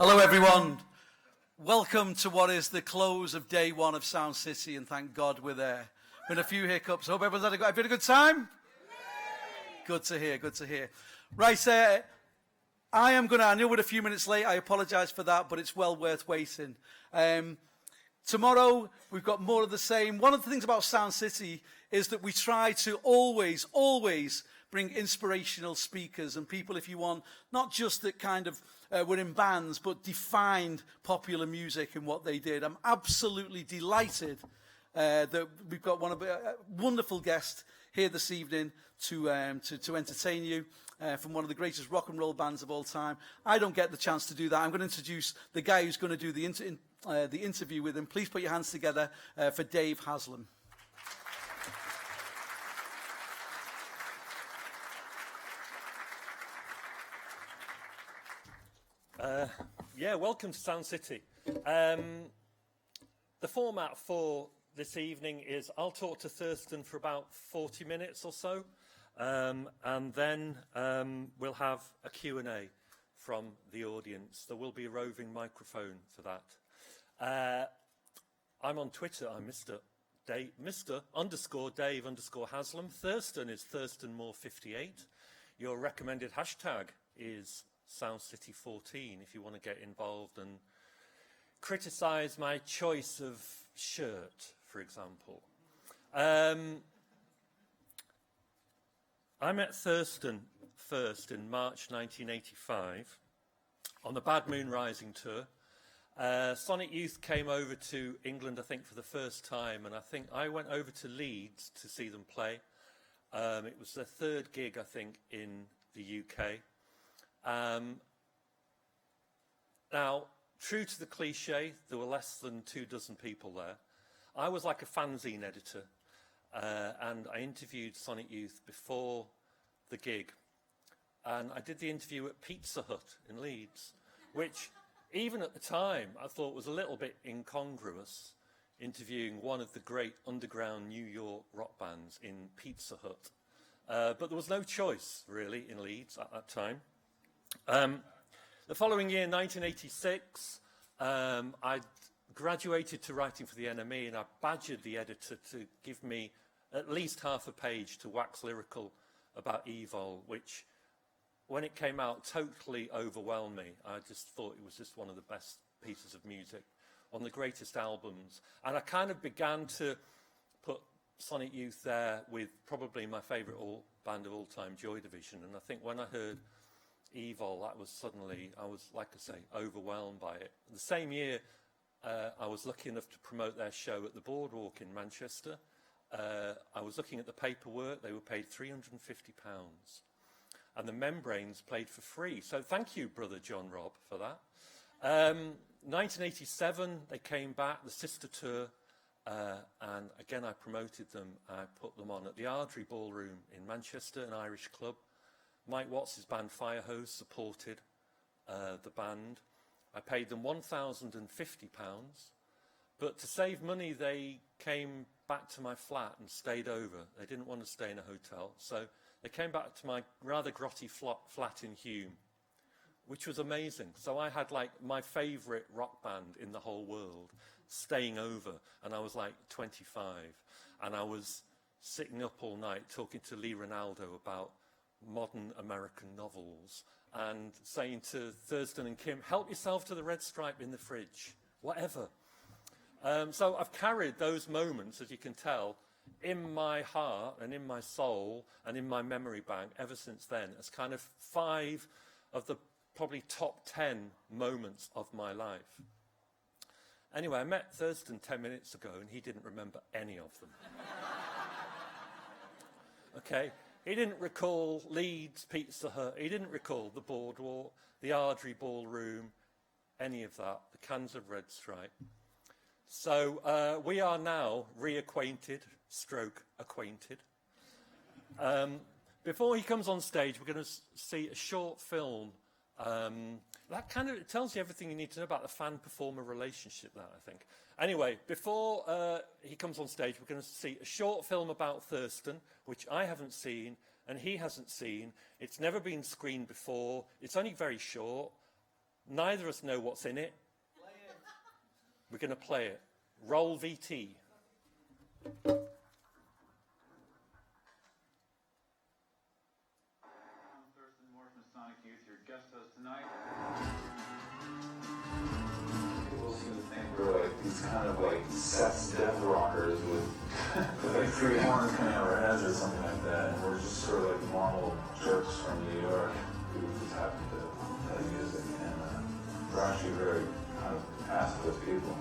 Hello everyone, welcome to what is the close of day one of Sound City, and thank God we're there. Been a few hiccups, hope everyone's had a good time? Good to hear, good to hear. Right, I know we're a few minutes late, I apologise for that, but it's well worth waiting. Tomorrow, we've got more of the same. One of the things about Sound City is that we try to always bring inspirational speakers and people, if you want, not just that kind of were in bands, but defined popular music and what they did. I'm absolutely delighted that we've got one of a wonderful guest here this evening to entertain you from one of the greatest rock and roll bands of all time. I don't get the chance to do that. I'm going to introduce the guy who's going to do the interview with him. Please put your hands together for Dave Haslam. Welcome to Sound City. The format for this evening is I'll talk to Thurston for about 40 minutes or so, and then we'll have a Q&A from the audience. There will be a roving microphone for that. I'm on Twitter. I'm Mr. Haslam. Thurston is Thurston Moore 58. Your recommended hashtag is SoundCity14 if you want to get involved and criticise my choice of shirt, for example. I met Thurston first in March 1985 on the Bad Moon Rising tour. Sonic Youth came over to England, I think, for the first time, and I think I went over to Leeds to see them play. It was their third gig, I think, in the UK. Now, true to the cliche, there were less than 24 people there. I was like a fanzine editor, and I interviewed Sonic Youth before the gig. And I did the interview at Pizza Hut in Leeds, which even at the time I thought was a little bit incongruous, interviewing one of the great underground New York rock bands in Pizza Hut. But there was no choice, really, in Leeds at that time. The following year, 1986, I graduated to writing for the NME, and I badgered the editor to give me at least half a page to wax lyrical about Evil, which, when it came out, totally overwhelmed me. I just thought it was just one of the best pieces of music, one of the greatest albums. And I kind of began to put Sonic Youth there with probably my favourite band of all time, Joy Division. And I think when I heard Evil, that was suddenly, I was, like I say, overwhelmed by it. The same year, I was lucky enough to promote their show at the Boardwalk in Manchester. I was looking at the paperwork. They were paid £350. And the Membranes played for free. So thank you, brother John Robb, for that. 1987, they came back, the sister tour, and again I promoted them. I put them on at the Ardrey Ballroom in Manchester, an Irish club. Mike Watts' band Firehose supported the band. I paid them £1,050, but to save money they came back to my flat and stayed over. They didn't want to stay in a hotel, so they came back to my rather grotty flat in Hume, which was amazing. So I had like my favourite rock band in the whole world staying over, and I was like 25, and I was sitting up all night talking to Lee Ronaldo about modern American novels and saying to Thurston and Kim, help yourself to the red stripe in the fridge, whatever. So I've carried those moments, as you can tell, in my heart and in my soul and in my memory bank ever since then as kind of 5 of the probably top 10 moments of my life. Anyway, I met Thurston 10 minutes ago and he didn't remember any of them. Okay, he didn't recall Leeds, Pizza Hut, he didn't recall the Boardwalk, the Ardrey Ballroom, any of that, the cans of Red Stripe. So we are now reacquainted, stroke acquainted. Before he comes on stage, we're going to see a short film. That kind of tells you everything you need to know about the fan-performer relationship, that, I think. Anyway, before he comes on stage, we're going to see a short film about Thurston, which I haven't seen and he hasn't seen. It's never been screened before. It's only very short. Neither of us know what's in it. We're going to play it. Roll VT. I'm Thurston Moore from Sonic Youth, your guest host tonight. People seem to think we're like these kind of like sex death rockers with like 3 horns coming out of our heads or something like that. And we're just sort of like normal jerks from New York who just happen to play music. And we're actually very kind of pacifist people.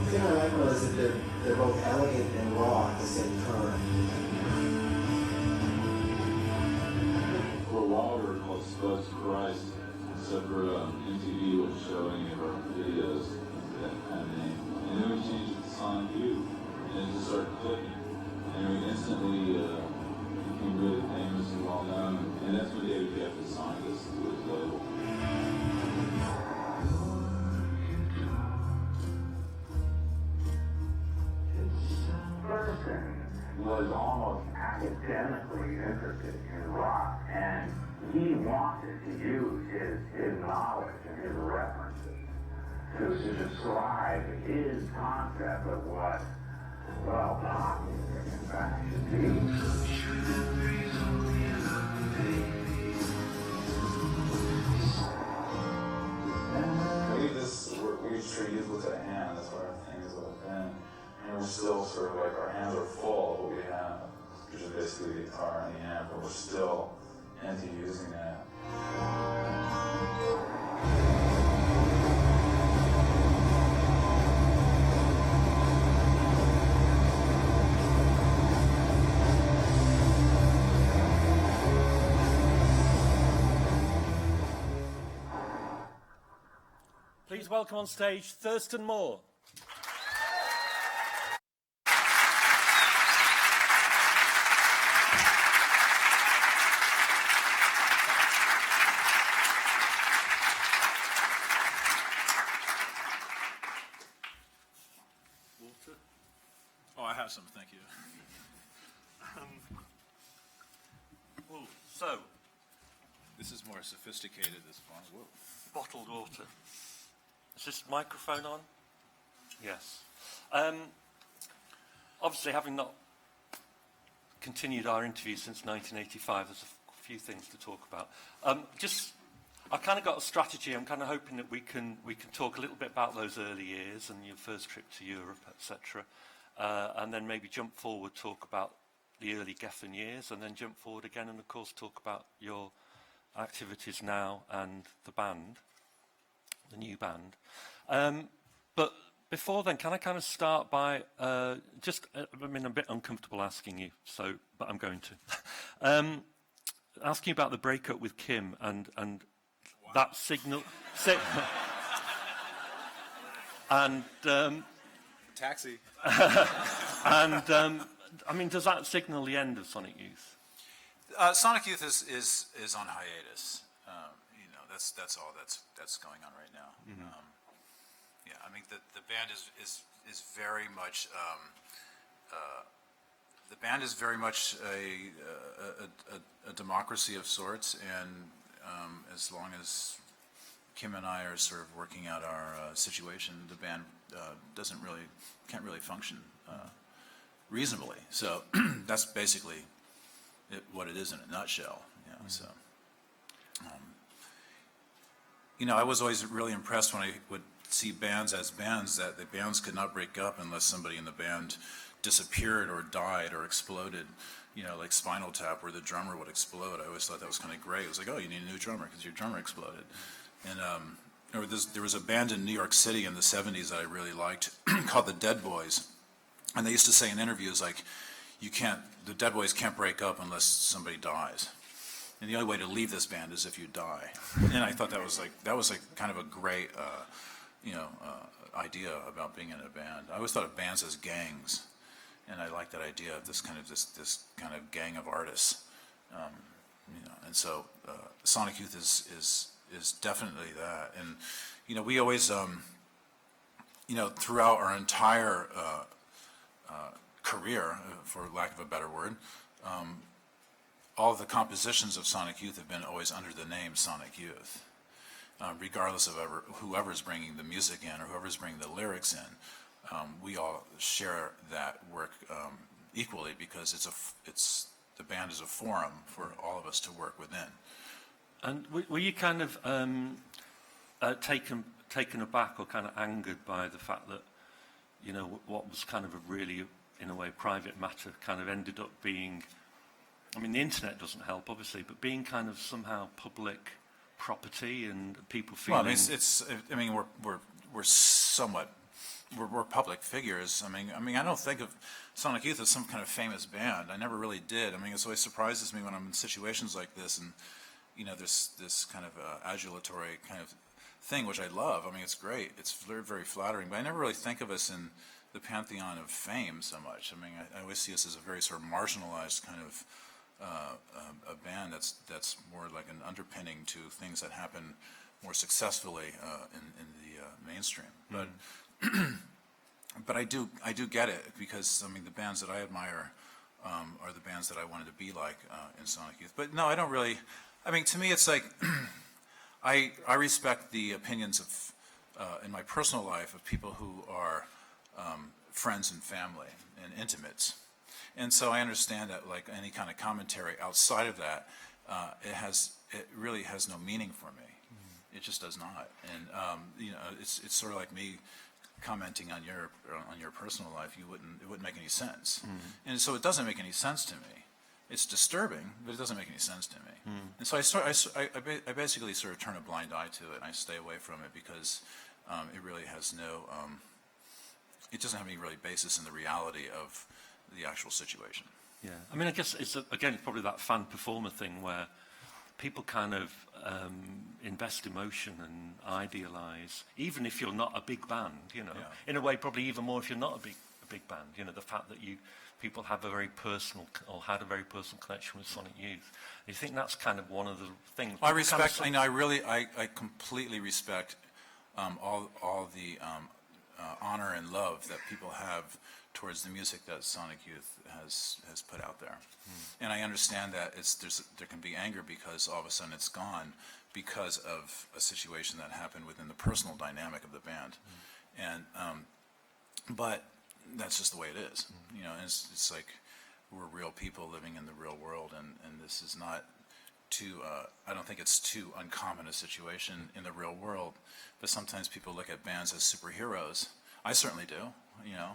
The thing I like about it is that they're both elegant and raw at the same time. For a while we were called Spuds to Christ, except for MTV was showing our videos, that kind of name. And then we changed it to Sonic Youth, and it just started clicking. And we instantly became really famous and well known, and that's when David Geffen signed us to his label. Thurston was almost academically interested in rock, and he wanted to use his knowledge and his references to describe his concept of what, well, pop music in fact should be. We treat youth with a hand, that's what our thing is with a pen. And we're still sort of like, our hands are full of what we have, which is basically the guitar and the amp, but we're still into using that. Please welcome on stage Thurston Moore. Water. Oh, I have some, thank you. So, This is more sophisticated, this one. Whoa. bottled water. Is this microphone on? Yes. Obviously, having not continued our interview since 1985, there's a few things to talk about. I've kind of got a strategy. I'm kind of hoping that we can talk a little bit about those early years and your first trip to Europe, etc., and then maybe jump forward, talk about the early Geffen years, and then jump forward again, and of course talk about your activities now and the band, the new band. But before then, can I kind of start by I'm a bit uncomfortable asking you, but I'm going to. Asking about the breakup with Kim and that signal. And Taxi. does that signal the end of Sonic Youth? Sonic Youth is on hiatus. That's all that's going on right now. Mm-hmm. I mean the band is very much the band is very much a democracy of sorts, and as long as Kim and I are sort of working out our situation, the band can't really function reasonably. So that's basically what it is in a nutshell. So. I was always really impressed when I would see bands as bands, that the bands could not break up unless somebody in the band disappeared or died or exploded, like Spinal Tap, where the drummer would explode. I always thought that was kind of great. It was like, oh, you need a new drummer because your drummer exploded. And there was a band in New York City in the 70s that I really liked called the Dead Boys. And they used to say in interviews, like, the Dead Boys can't break up unless somebody dies. And the only way to leave this band is if you die. And I thought that was kind of a great, idea about being in a band. I always thought of bands as gangs, and I like that idea of this kind of gang of artists. And so Sonic Youth is definitely that. And we always, throughout our entire career, for lack of a better word, all of the compositions of Sonic Youth have been always under the name Sonic Youth, regardless of whoever's bringing the music in or whoever's bringing the lyrics in. We all share that work equally because the band is a forum for all of us to work within. And were you kind of taken aback or kind of angered by the fact that, you know, what was kind of a really, in a way, private matter kind of ended up being, I mean, the internet doesn't help, obviously, but being kind of somehow public property and people feeling... Well, I mean, we're somewhat, we're public figures. I mean, I don't think of Sonic Youth as some kind of famous band. I never really did. I mean, it always surprises me when I'm in situations like this and, you know, there's this kind of adulatory kind of thing, which I love. I mean, it's great. It's very, very flattering, but I never really think of us in the pantheon of fame so much. I mean, I always see us as a very sort of marginalized kind of a band that's more like an underpinning to things that happen more successfully in the mainstream. But but I do get it, because I mean, the bands that I admire are the bands that I wanted to be like in Sonic Youth. But no, I don't really. I mean, to me, it's like I respect the opinions of in my personal life of people who are friends and family and intimates. And so I understand that, like, any kind of commentary outside of that, it really has no meaning for me. It just does not. And you know, it's sort of like me commenting on your personal life. It wouldn't make any sense. And so it doesn't make any sense to me. It's disturbing, but it doesn't make any sense to me. And so I basically sort of turn a blind eye to it, and I stay away from it, because it really has no. It doesn't have any really basis in the reality of the actual situation. Yeah, I mean, I guess it's probably that fan performer thing where people kind of invest emotion and idealize, even if you're not a big band, you know. Yeah. In a way, probably even more if you're not a big band. You know, the fact that people have a very personal, or had a very personal connection with Sonic Youth. You think that's kind of one of the things. I respect. Kind of I completely respect all the honor and love that people have towards the music that Sonic Youth has put out there. And I understand that there can be anger because all of a sudden it's gone because of a situation that happened within the personal dynamic of the band. And but that's just the way it is. You know, and it's like we're real people living in the real world, and this is not too, I don't think it's too uncommon a situation in the real world, but sometimes people look at bands as superheroes. I certainly do, you know.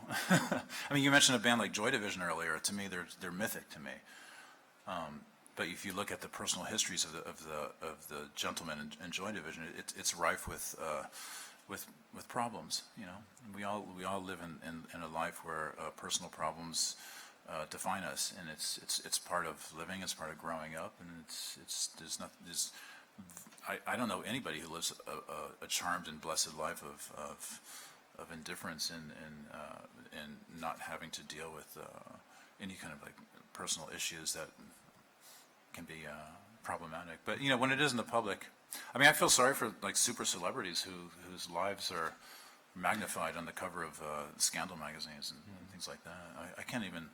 I mean, you mentioned a band like Joy Division earlier. To me, they're mythic to me. But if you look at the personal histories of the gentlemen in Joy Division, it's rife with problems. You know, we all live in a life where personal problems define us, and it's part of living. It's part of growing up, and I don't know anybody who lives a charmed and blessed life of indifference and not having to deal with any kind of like personal issues that can be problematic. But you know, when it is in the public, I mean, I feel sorry for like super celebrities whose lives are magnified on the cover of scandal magazines and things like that. I can't even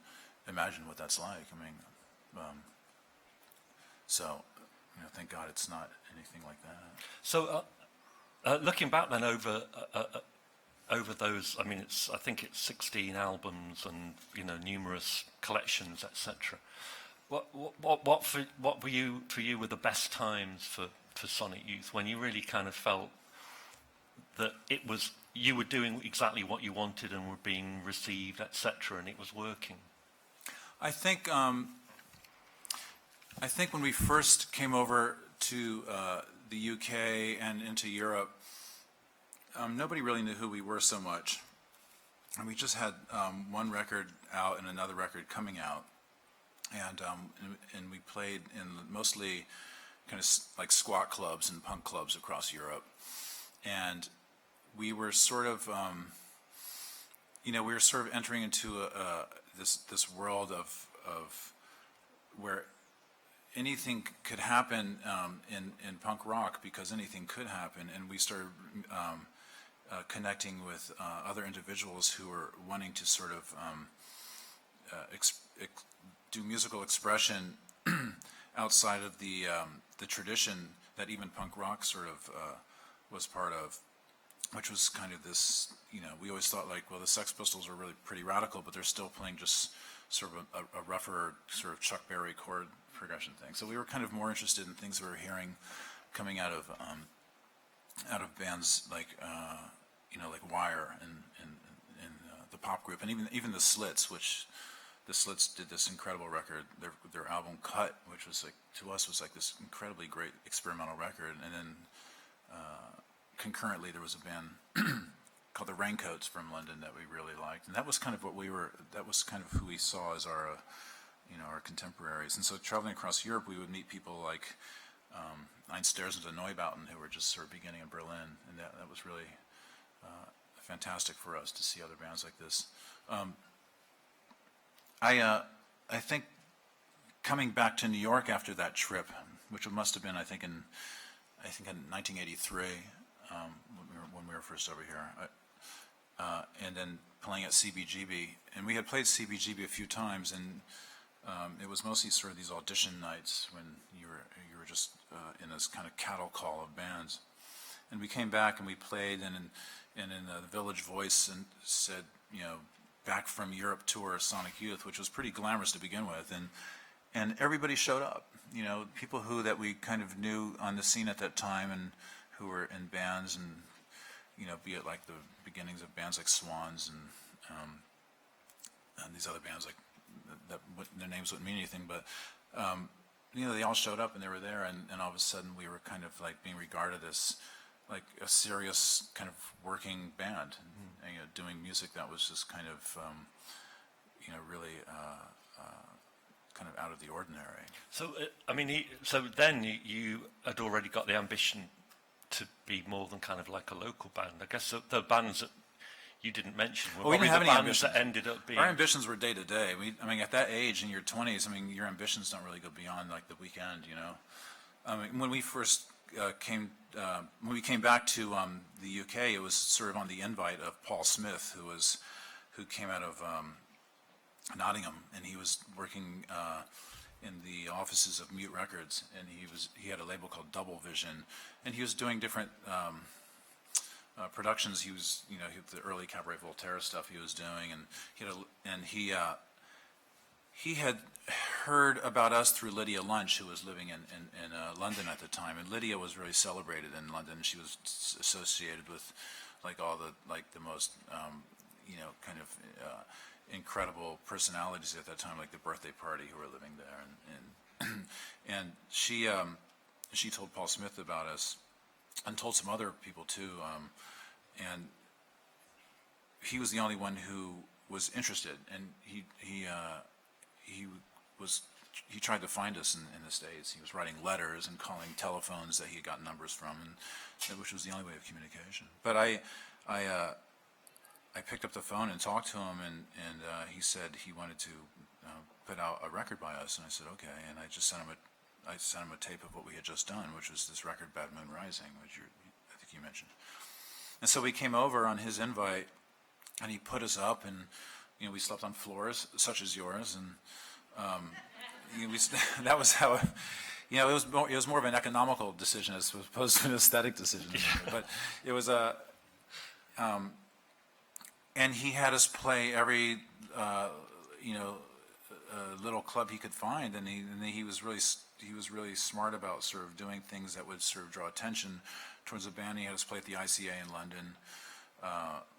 imagine what that's like. I mean, so you know, thank God it's not anything like that. So, looking back then over those, I mean, I think it's 16 albums and, you know, numerous collections, etc. What for you were the best times for Sonic Youth, when you really kind of felt that you were doing exactly what you wanted and were being received, etc., and it was working? I think when we first came over to the UK and into Europe, nobody really knew who we were so much, and we just had one record out and another record coming out, and we played in mostly kind of like squat clubs and punk clubs across Europe, and we were sort of entering into this world of where anything could happen in punk rock, because anything could happen, and we started connecting with other individuals who were wanting to sort of do musical expression outside of the tradition that even punk rock sort of was part of, which was kind of this, we always thought like, well, the Sex Pistols are really pretty radical, but they're still playing just sort of a rougher sort of Chuck Berry chord progression thing. So we were kind of more interested in things we were hearing coming out of bands like, like Wire and the pop group, and even the Slits, which the Slits did this incredible record, their album Cut, which was like, to us, was like this incredibly great experimental record. And then concurrently there was a band called the Raincoats from London that we really liked, and that was kind of that was kind of who we saw as our our contemporaries. And so traveling across Europe, we would meet people like Einstairs and Neubauten, who were just sort of beginning in Berlin, and that was really fantastic for us to see other bands like this. I think coming back to New York after that trip, which must have been, I think in 1983, when we were first over here, and then playing at CBGB, and we had played CBGB a few times, and it was mostly sort of these audition nights when you were just in this kind of cattle call of bands. And we came back and we played, and in the Village Voice, and said, back from Europe tour Sonic Youth, which was pretty glamorous to begin with, and everybody showed up. People that we kind of knew on the scene at that time, and who were in bands, and be it like the beginnings of bands like Swans and these other bands like that. Their names wouldn't mean anything, but they all showed up and they were there, and all of a sudden we were kind of like being regarded as like a serious kind of working band, and, doing music that was just kind of really kind of out of the ordinary. So so then you had already got the ambition to be more than kind of like a local band. I guess the bands that you didn't mention were We probably didn't have the any bands ambitions. that ended up being... Our ambitions were day to day. At that age, in your 20s, your ambitions don't really go beyond like the weekend, when we first came back to the UK, it was sort of on the invite of Paul Smith, who came out of Nottingham, and he was working in the offices of Mute Records, and he had a label called Double Vision, and he was doing different productions. He was, the early Cabaret Voltaire stuff he was doing, and he had heard about us through Lydia Lunch, who was living in London at the time, and Lydia was really celebrated in London. She was associated with like all the most kind of incredible personalities at that time, like the Birthday Party, who were living there, and she told Paul Smith about us, and told some other people too, and he was the only one who was interested, and he tried to find us in the States. He was writing letters and calling telephones that he had gotten numbers from, and which was the only way of communication. But I picked up the phone and talked to him, and he said he wanted to put out a record by us, and I said okay, and I just sent him a tape of what we had just done, which was this record Bad Moon Rising, which I think you mentioned. And so we came over on his invite, and he put us up, and we slept on floors such as yours, and that was how it was more of an economical decision as opposed to an aesthetic decision. But it was and he had us play every little club he could find, and he was really smart about sort of doing things that would sort of draw attention towards the band. He had us play at the ICA in London,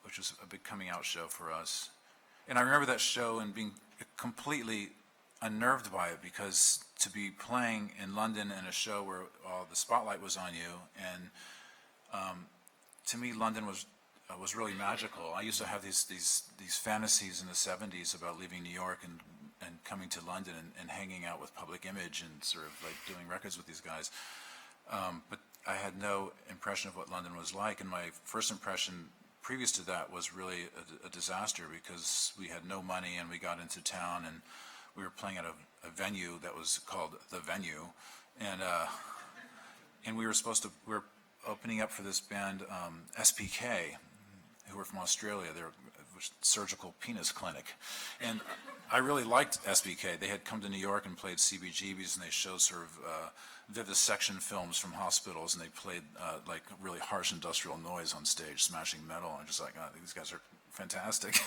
which was a big coming out show for us. And I remember that show and being completely unnerved by it, because to be playing in London in a show where all the spotlight was on you, and to me London was really magical. I used to have these fantasies in the 70s about leaving New York and coming to London and hanging out with Public Image and sort of like doing records with these guys. But I had no impression of what London was like, and my first impression previous to that was really a disaster, because we had no money, and we got into town, and we were playing at a venue that was called The Venue, and we were opening up for this band SPK, who were from Australia. They were a surgical penis clinic. And I really liked SBK. They had come to New York and played CBGBs, and they showed sort of vivisection films from hospitals, and they played like really harsh industrial noise on stage, smashing metal. And I'm just like, oh, these guys are fantastic.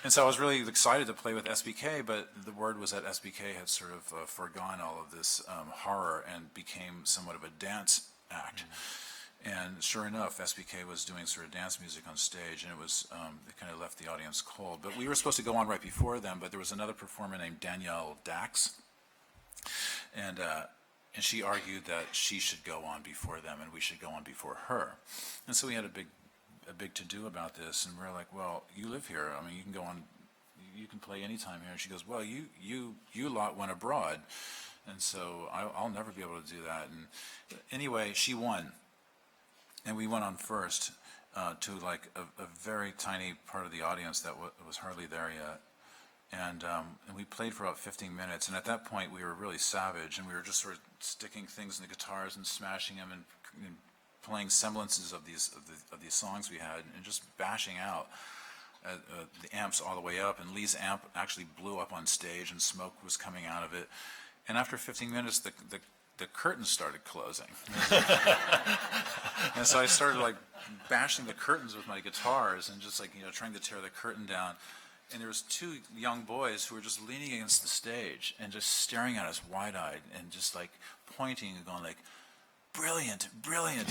And so I was really excited to play with SBK, but the word was that SBK had sort of foregone all of this horror and became somewhat of a dance act. And sure enough, SBK was doing sort of dance music on stage, and it kind of left the audience cold. But we were supposed to go on right before them, but there was another performer named Danielle Dax, and she argued that she should go on before them and we should go on before her. And so we had a big to-do about this, and we're like, well, you live here. I mean, you can go on, you can play anytime here. And she goes, well, you lot went abroad, and so I'll never be able to do that. And anyway, she won, and we went on first to like a very tiny part of the audience that was hardly there yet. And we played for about 15 minutes, and at that point we were really savage, and we were just sort of sticking things in the guitars and smashing them and playing semblances of these songs we had, and just bashing out the amps all the way up. And Lee's amp actually blew up on stage, and smoke was coming out of it. And after 15 minutes, the curtains started closing. And so I started like bashing the curtains with my guitars and just like, trying to tear the curtain down. And there was two young boys who were just leaning against the stage and just staring at us wide-eyed and just like pointing and going like, brilliant, brilliant.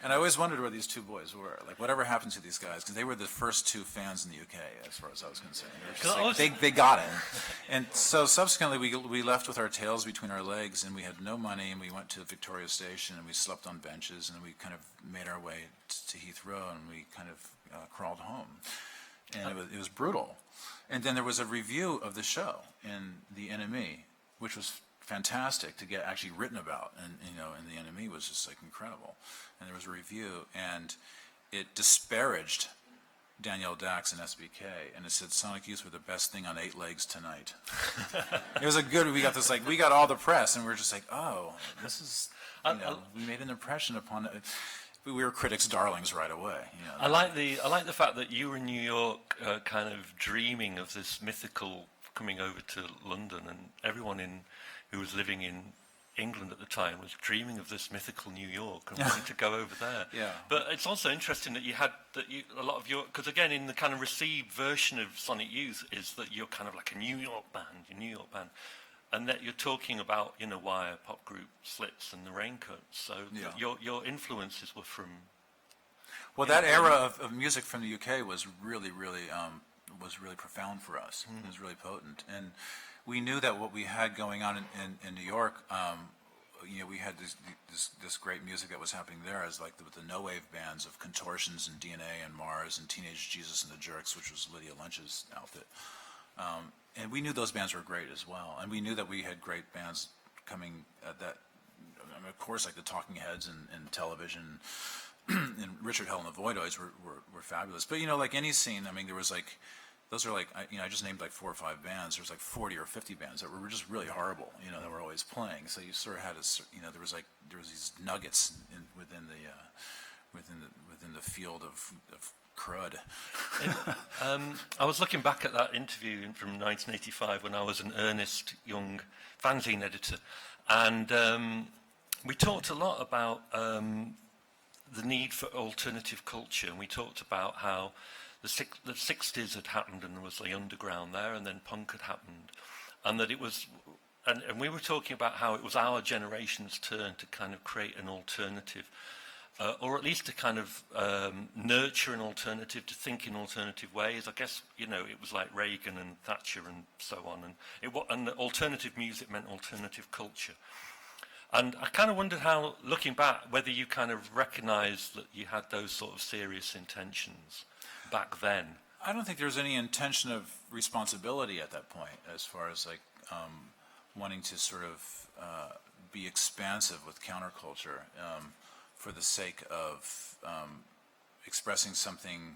And I always wondered where these two boys were. Like, whatever happened to these guys? Because they were the first two fans in the UK, as far as I was concerned. They got it. And so subsequently, we left with our tails between our legs, and we had no money, and we went to Victoria Station, and we slept on benches, and we kind of made our way to Heathrow, and we kind of crawled home. And it was brutal. And then there was a review of the show in the NME, which was fantastic to get actually written about, and and the NME was just like incredible. And there was a review, and it disparaged Danielle Dax and SBK, and it said Sonic Youth were the best thing on 8 legs tonight. It was we got all the press, and we were just like, oh, this is, we made an impression upon it. We were critics' darlings right away. I like the fact that you were in New York, kind of dreaming of this mythical coming over to London, and everyone who was living in England at the time was dreaming of this mythical New York and wanting to go over there. Yeah. But it's also interesting that a lot of your, because again, in the kind of received version of Sonic Youth is that you're kind of like a New York band, and that you're talking about, Wire, pop group, Slits, and the Raincoats. So your influences were from. Well, that era of music from the UK was really, really profound for us. It was really potent, and we knew that what we had going on in New York, we had this great music that was happening there, as like the no-wave bands of Contortions and DNA and Mars and Teenage Jesus and the Jerks, which was Lydia Lunch's outfit. And we knew those bands were great as well, and we knew that we had great bands coming at that. I mean, of course, like the Talking Heads and Television, and Richard Hell and the Voidoids were fabulous. But like any scene, I mean, there was like. Those are like, I just named like 4 or 5 bands. There was like 40 or 50 bands that were just really horrible, that were always playing. So you sort of had there was these nuggets within the field of crud. I was looking back at that interview from 1985 when I was an earnest young fanzine editor, and we talked a lot about the need for alternative culture, and we talked about how the 60s had happened and there was the underground there, and then punk had happened, and that it was, and we were talking about how it was our generation's turn to kind of create an alternative, or at least to kind of nurture an alternative, to think in alternative ways. I guess, it was like Reagan and Thatcher and so on, and alternative music meant alternative culture. And I kind of wondered how, looking back, whether you kind of recognised that you had those sort of serious intentions back then. I don't think there was any intention of responsibility at that point, as far as like wanting to sort of be expansive with counterculture for the sake of expressing something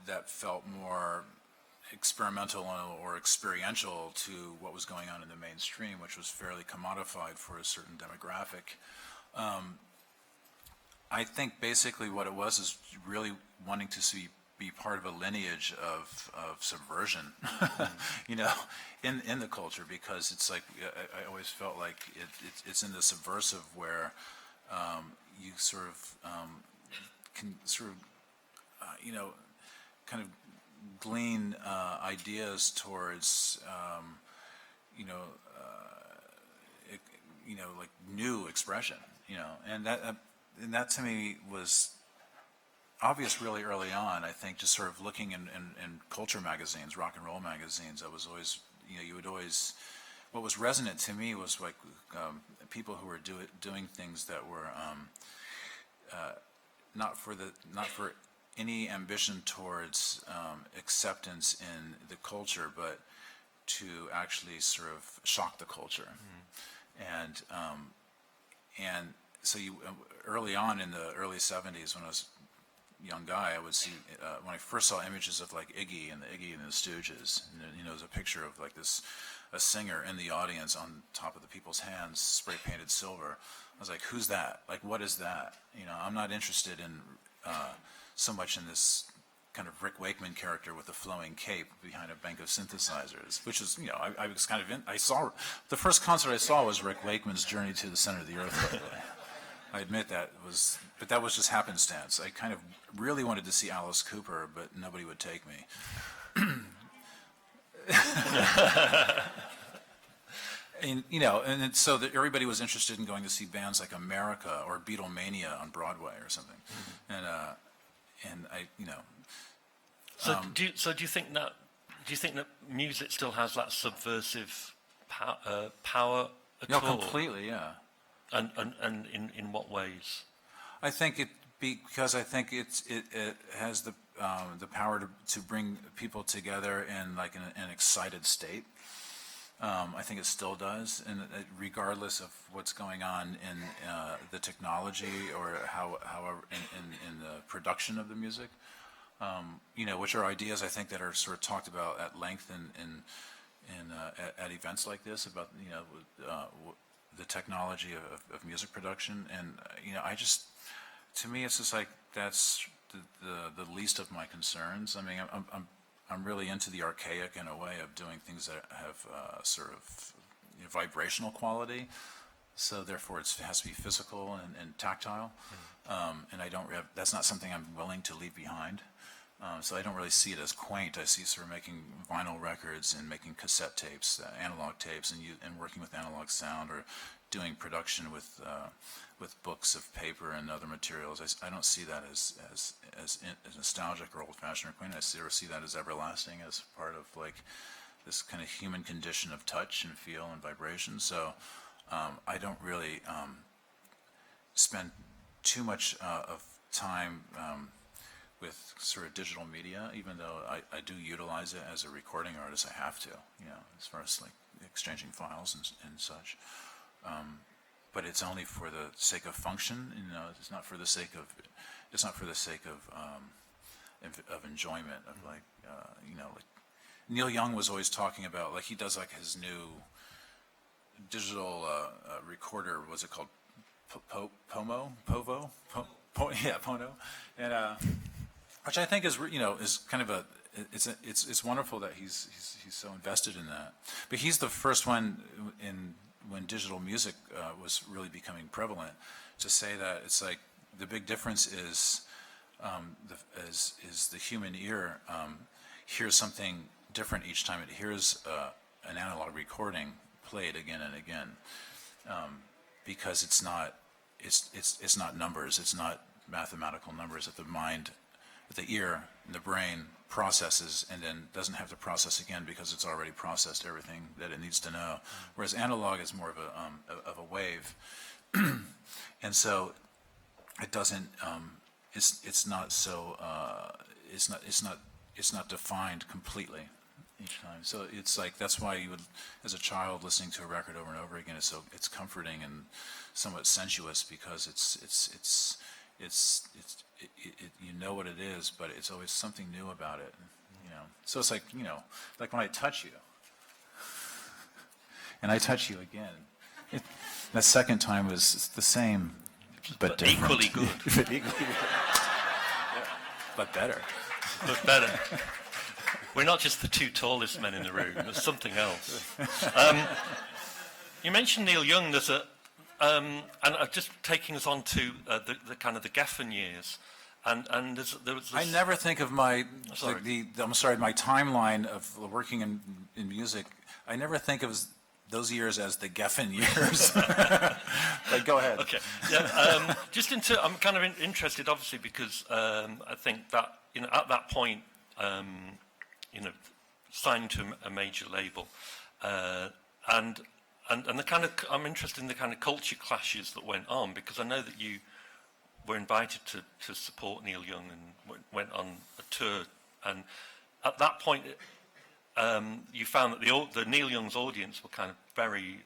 that felt more experimental or experiential to what was going on in the mainstream, which was fairly commodified for a certain demographic. I think basically what it was is really wanting to be part of a lineage of subversion, you know, in the culture, because it's like I always felt like it's in the subversive where you sort of can sort of you know, kind of glean ideas towards like new expression, you know, and that to me was obvious really early on. I think just sort of looking in culture magazines, rock and roll magazines, I was always, you know, you would always, what was resonant to me was like people who were doing things that were not for any ambition towards acceptance in the culture, but to actually sort of shock the culture. And so you early on in the early 70s, when I was a young guy, I would see when I first saw images of like Iggy and the Stooges, and then, you know, there's a picture of like a singer in the audience on top of the people's hands, spray painted silver. I was like, who's that? Like, what is that? You know, I'm not interested in so much in this kind of Rick Wakeman character with a flowing cape behind a bank of synthesizers, which is, you know, I was kind of I saw, the first concert I saw was Rick Wakeman's Journey to the Center of the Earth, by the way. I admit but that was just happenstance. I kind of really wanted to see Alice Cooper, but nobody would take me. And, you know, and so everybody was interested in going to see bands like America or Beatlemania on Broadway or something. And I, you know. So do you think that music still has that subversive power at all? No, completely, yeah. And in what ways? I think because I think it has the power to bring people together in like an excited state. I think it still does, and regardless of what's going on in the technology or however in the production of the music, you know, which are ideas I think that are sort of talked about at length at events like this about, you know, the technology of music production. And you know, to me it's just like that's the least of my concerns. I mean, I'm really into the archaic in a way of doing things that have sort of, you know, vibrational quality. So therefore, it has to be physical and tactile, and that's not something I'm willing to leave behind. So I don't really see it as quaint. I see sort of making vinyl records and making cassette tapes, analog tapes, and working with analog sound, or doing production with books of paper and other materials. I don't see that as nostalgic or old-fashioned or quaint. I see that as everlasting, as part of like this kind of human condition of touch and feel and vibration. So I don't really spend too much of time with sort of digital media, even though I do utilize it as a recording artist. I have to, you know, as far as like exchanging files and such. But it's only for the sake of function. You know, it's not for the sake of enjoyment. Of like, you know, like Neil Young was always talking about, like, he does like his new digital recorder. What's it called? Pono, and which I think is, you know, is kind of it's wonderful that he's so invested in that. But he's the first one when digital music was really becoming prevalent to say that it's like the big difference is the human ear hears something different each time it hears an analog recording played again and again, because it's not numbers, it's not mathematical numbers that the ear and the brain processes and then doesn't have to process again because it's already processed everything that it needs to know. Whereas analog is more of a wave, and so it doesn't. It's not defined completely each time. So it's like, that's why you would, as a child, listening to a record over and over again, it's comforting and somewhat sensuous, because it's you know what it is, but it's always something new about it, you know. So it's like, you know, like when I touch you, and I touch you again, that second time was the same but different. equally good. But equally good. But better. But better. We're not just the two tallest men in the room. There's something else. You mentioned Neil Young. There's and just taking us on to the kind of the Geffen years. And there was this, I never think of my Sorry. my timeline of working in music. I never think of those years as the Geffen years. But go ahead. Okay. Yeah. I'm kind of interested, obviously, because I think that at that point, signed to a major label, and the kind of I'm interested in the kind of culture clashes that went on, because I know that you were invited to support Neil Young and went on a tour, and at that point you found that the Neil Young's audience were kind of very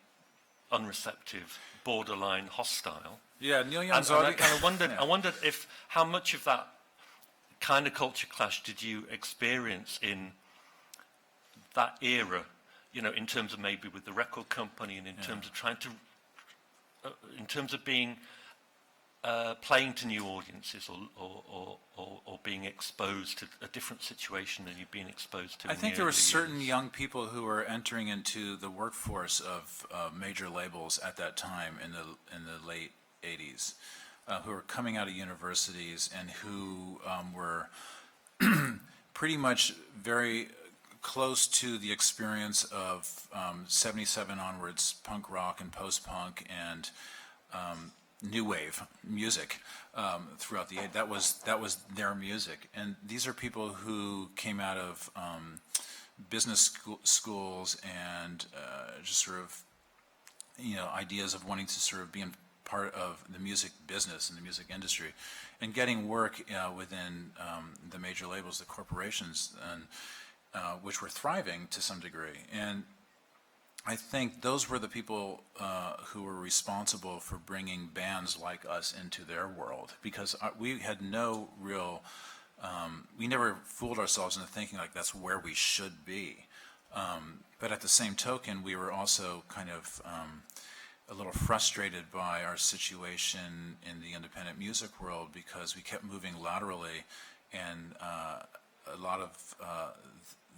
unreceptive, borderline hostile. Yeah, Neil Young's and audience. I kind of wondered, I wondered if how much of that kind of culture clash did you experience in that era, in terms of maybe with the record company and in terms of trying to, in terms of being playing to new audiences or being exposed to a different situation than you've been exposed to. I think there were certain young people who were entering into the workforce of major labels at that time in the late 80s, who were coming out of universities and who were pretty much very close to the experience of 77 onwards punk rock and post-punk and new wave music throughout the 80s. That was their music, and these are people who came out of business schools and just sort of ideas of wanting to sort of be in part of the music business and the music industry, and getting work within the major labels, the corporations, and which were thriving to some degree. And I think those were the people who were responsible for bringing bands like us into their world, because we had no real, we never fooled ourselves into thinking like that's where we should be. But at the same token, we were also kind of a little frustrated by our situation in the independent music world, because we kept moving laterally, and a lot of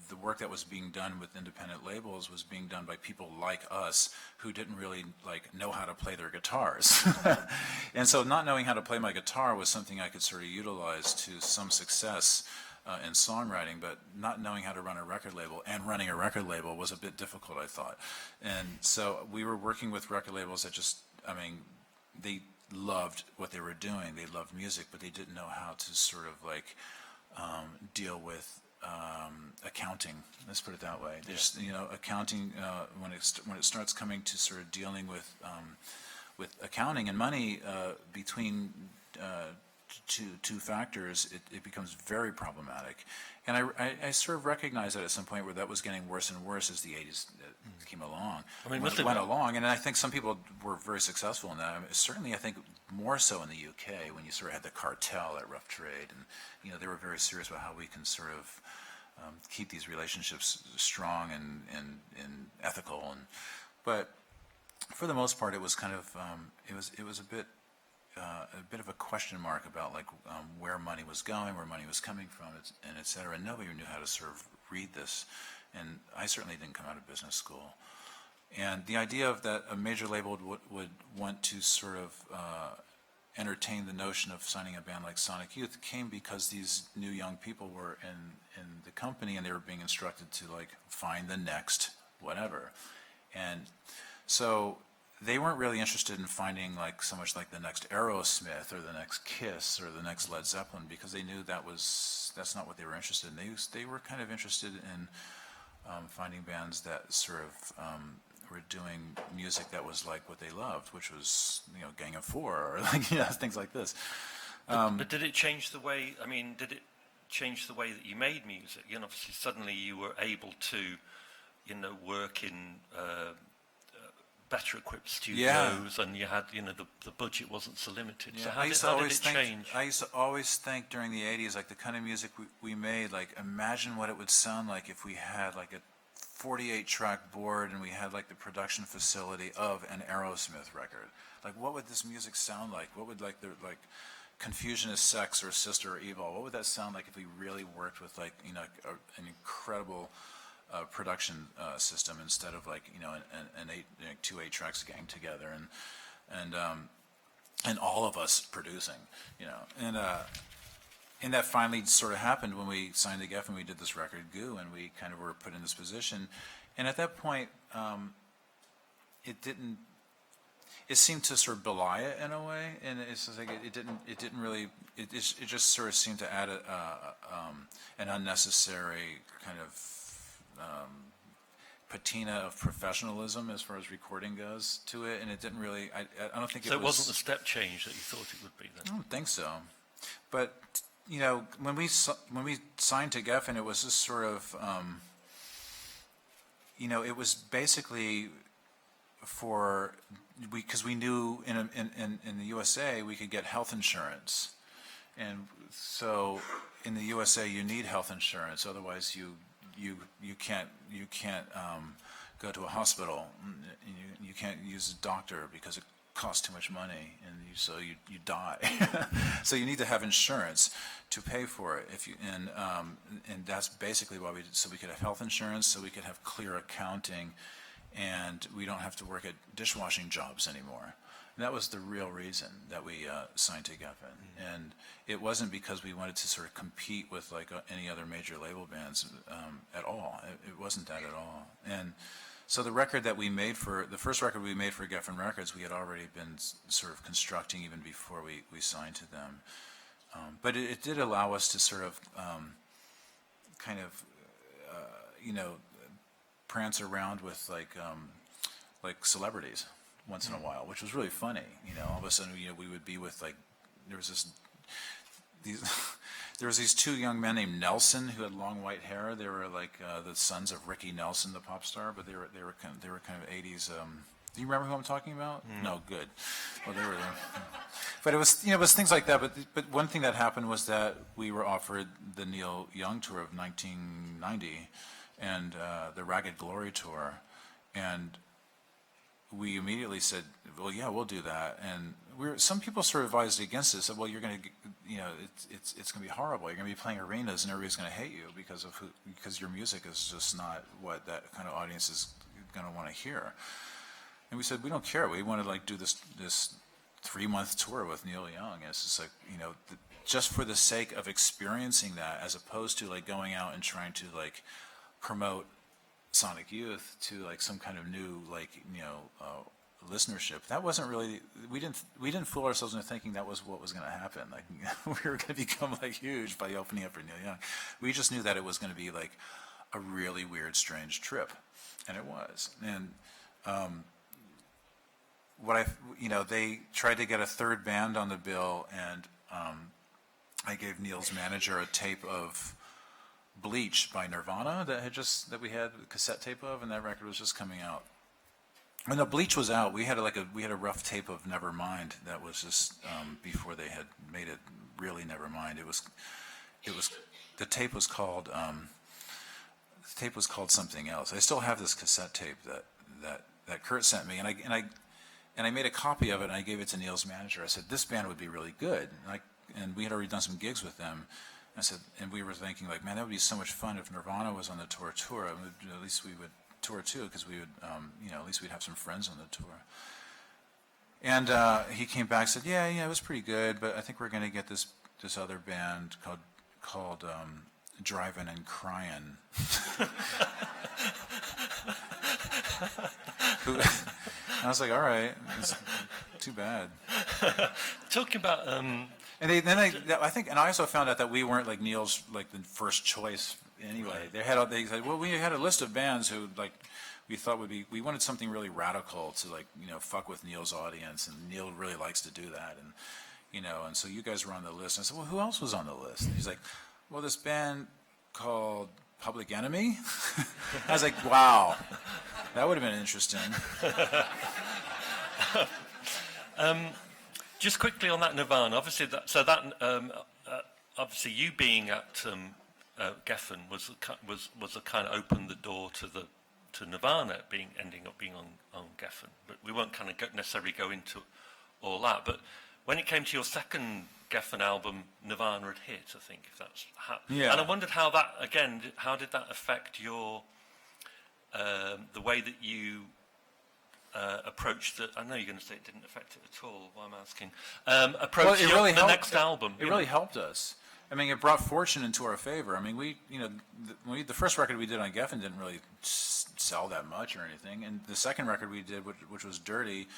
the work that was being done with independent labels was being done by people like us who didn't really know how to play their guitars. And so not knowing how to play my guitar was something I could sort of utilize to some success in songwriting, but not knowing how to run a record label and running a record label was a bit difficult, I thought. And so we were working with record labels that just, they loved what they were doing. They loved music, but they didn't know how to sort of deal with accounting. Let's put it that way. There's, accounting when it starts coming to sort of dealing with accounting and money between two factors, it becomes very problematic. And I sort of recognized that at some point where that was getting worse and worse as the 80s came along. Went along, and I think some people were very successful in that. Certainly, I think more so in the UK, when you sort of had the cartel at Rough Trade, and they were very serious about how we can sort of keep these relationships strong and ethical. But for the most part, it was kind of it was a bit of a question mark about where money was going, where money was coming from, and et cetera. And nobody knew how to sort of read this. And I certainly didn't come out of business school. And the idea of that a major label would want to sort of entertain the notion of signing a band like Sonic Youth came because these new young people were in the company, and they were being instructed to find the next whatever. And so they weren't really interested in finding so much the next Aerosmith or the next Kiss or the next Led Zeppelin, because they knew that's not what they were interested in. They were kind of interested in finding bands that sort of were doing music that was like what they loved, which was Gang of Four or things like this. But did it change the way? Did it change the way that you made music? Obviously, suddenly you were able to, work in better equipped studios, and you had, the budget wasn't so limited. Yeah, so how did it change? I used to always think during the 80s, the kind of music we made, imagine what it would sound like if we had a 48-track board, and we had like the production facility of an Aerosmith record. Like, what would this music sound like? What would like the Confusion is Sex or Sister or Evil? What would that sound like if we really worked with like an incredible production system instead of like two 8-tracks gang together and all of us producing, and that finally sort of happened when we signed to Geffen. We did this record Goo, and we kind of were put in this position, and at that point it seemed to sort of belie it in a way, and it's just like it just sort of seemed to add an unnecessary kind of patina of professionalism as far as recording goes to it, and it didn't really. I don't think so. It wasn't the step change that you thought it would be then. I don't think so, but when we signed to Geffen, it was just sort of it was basically because we knew in the USA we could get health insurance, and so in the USA you need health insurance, otherwise you can't go to a hospital, you can't use a doctor because it costs too much money, and so you die. So you need to have insurance to pay for it. And that's basically why we could have health insurance, so we could have clear accounting, and we don't have to work at dishwashing jobs anymore. And that was the real reason that we signed to Geffen. And it wasn't because we wanted to sort of compete with like any other major label bands at all. It wasn't that at all. And so the first record we made for Geffen Records, we had already been sort of constructing even before we signed to them. But it did allow us to sort of prance around with like celebrities once in a while, which was really funny. All of a sudden, we would be with like, there was these two young men named Nelson who had long white hair. They were like the sons of Ricky Nelson, the pop star, but they were kind of 80s. Do you remember who I'm talking about? No, good. Well, they were there. But it was things like that. But one thing that happened was that we were offered the Neil Young tour of 1990 and the Ragged Glory tour, and we immediately said, well, yeah, we'll do that. And some people sort of advised against it, said, well, you're going to, it's going to be horrible. You're going to be playing arenas and everybody's going to hate you because your music is just not what that kind of audience is going to want to hear. And we said, we don't care. We want to like do this 3-month tour with Neil Young. And it's just like, just for the sake of experiencing that, as opposed to like going out and trying to like promote Sonic Youth to like some kind of new listenership. That wasn't really, we didn't fool ourselves into thinking that was what was going to happen. Like we were going to become like huge by opening up for Neil Young. We just knew that it was going to be like a really weird, strange trip, and it was. And they tried to get a third band on the bill, and I gave Neil's manager a tape of Bleach by Nirvana that we had a cassette tape of, and that record was just coming out. When the Bleach was out, we had a rough tape of Nevermind that was just before they had made it really Nevermind. The tape was called something else. I still have this cassette tape that Kurt sent me, and I made a copy of it and I gave it to Neil's manager. I said, this band would be really good, and we had already done some gigs with them. I said, and we were thinking like, man, that would be so much fun if Nirvana was on the tour. At least we would tour too, because we would, at least we'd have some friends on the tour. And he came back and said, yeah, it was pretty good, but I think we're going to get this other band called Drivin' and Cryin'. And I was like, all right, it's too bad. Talking about and I think, and I also found out that we weren't like Neil's like the first choice anyway. Right. They said, well, we had a list of bands who like we thought we wanted something really radical to like fuck with Neil's audience, and Neil really likes to do that, and so you guys were on the list. And I said, well, who else was on the list? And he's like, well, this band called Public Enemy. I was like, wow, that would have been interesting. Just quickly on that Nirvana, obviously obviously you being at Geffen was the kind of opened the door to the to Nirvana ending up being on Geffen. But we won't kind of necessarily go into all that. But when it came to your second Geffen album, Nirvana had hit, I think, if that's Yeah. And I wondered how that, again, how did that affect your the way that you approached it? I know you're going to say it didn't affect it at all. Why I'm asking. Approach it really the helped. next album. It really helped us. I mean, it brought fortune into our favor. I mean, the first record we did on Geffen didn't really sell that much or anything, and the second record we did, which was Dirty,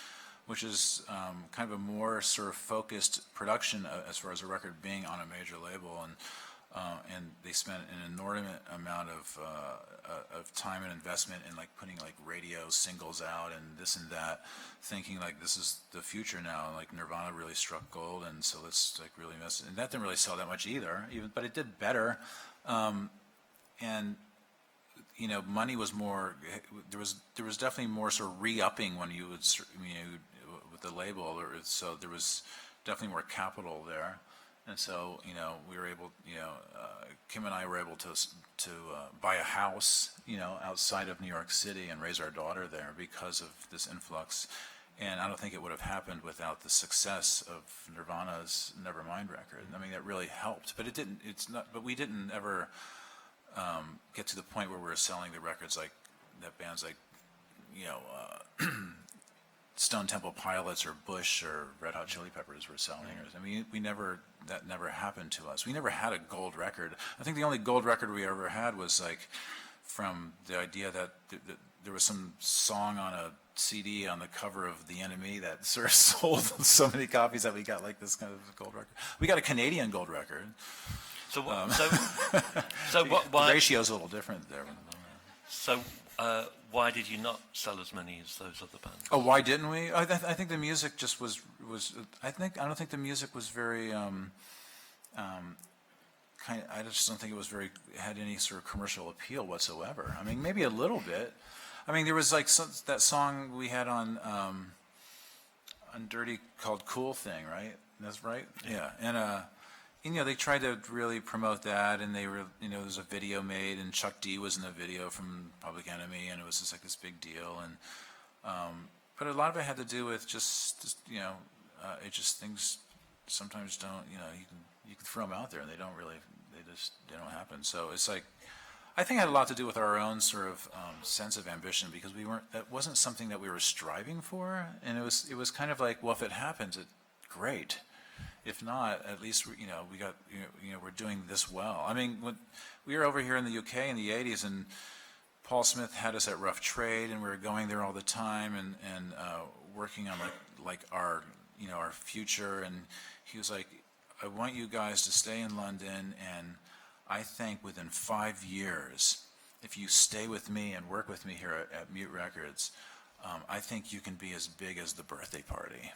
which is kind of a more sort of focused production as far as a record being on a major label, and they spent an inordinate amount of time and investment in like putting like radio singles out and this and that, thinking like this is the future now. Like Nirvana really struck gold, and so let's like really mess. And that didn't really sell that much either, but it did better. And you know, money was more. There was definitely more sort of re-upping when you would, with the label, or so there was definitely more capital there. And so, you know, we were able, Kim and I were able to buy a house, outside of New York City and raise our daughter there because of this influx. And I don't think it would have happened without the success of Nirvana's Nevermind record. I mean, that really helped, but it didn't. It's not. But we didn't ever get to the point where we were selling the records like that. Bands like, Stone Temple Pilots or Bush or Red Hot Chili Peppers were selling. I mean, that never happened to us. We never had a gold record. I think the only gold record we ever had was like from the idea that there was some song on a CD on the cover of The Enemy that sort of sold so many copies that we got like this kind of gold record. We got a Canadian gold record. So why? The ratio's a little different there. So why did you not sell as many as those other bands? Oh, why didn't we? I think the music just was. I don't think the music was very. I just don't think it was had any sort of commercial appeal whatsoever. I mean, maybe a little bit. I mean, there was like that song we had on Dirty called "Cool Thing," right? That's right. Yeah, and they tried to really promote that, and they were, there was a video made, and Chuck D was in the video from Public Enemy, and it was just like this big deal, and but a lot of it had to do with just it just things sometimes don't, you can throw them out there, and they don't happen. So it's like, I think it had a lot to do with our own sort of sense of ambition, because that wasn't something that we were striving for, and it was kind of like, well, if it happens, great. If not, at least we got we're doing this well. I mean, when we were over here in the UK in the '80s, and Paul Smith had us at Rough Trade, and we were going there all the time and working on like our our future. And he was like, I want you guys to stay in London, and I think within 5 years, if you stay with me and work with me here at Mute Records, I think you can be as big as the Birthday Party.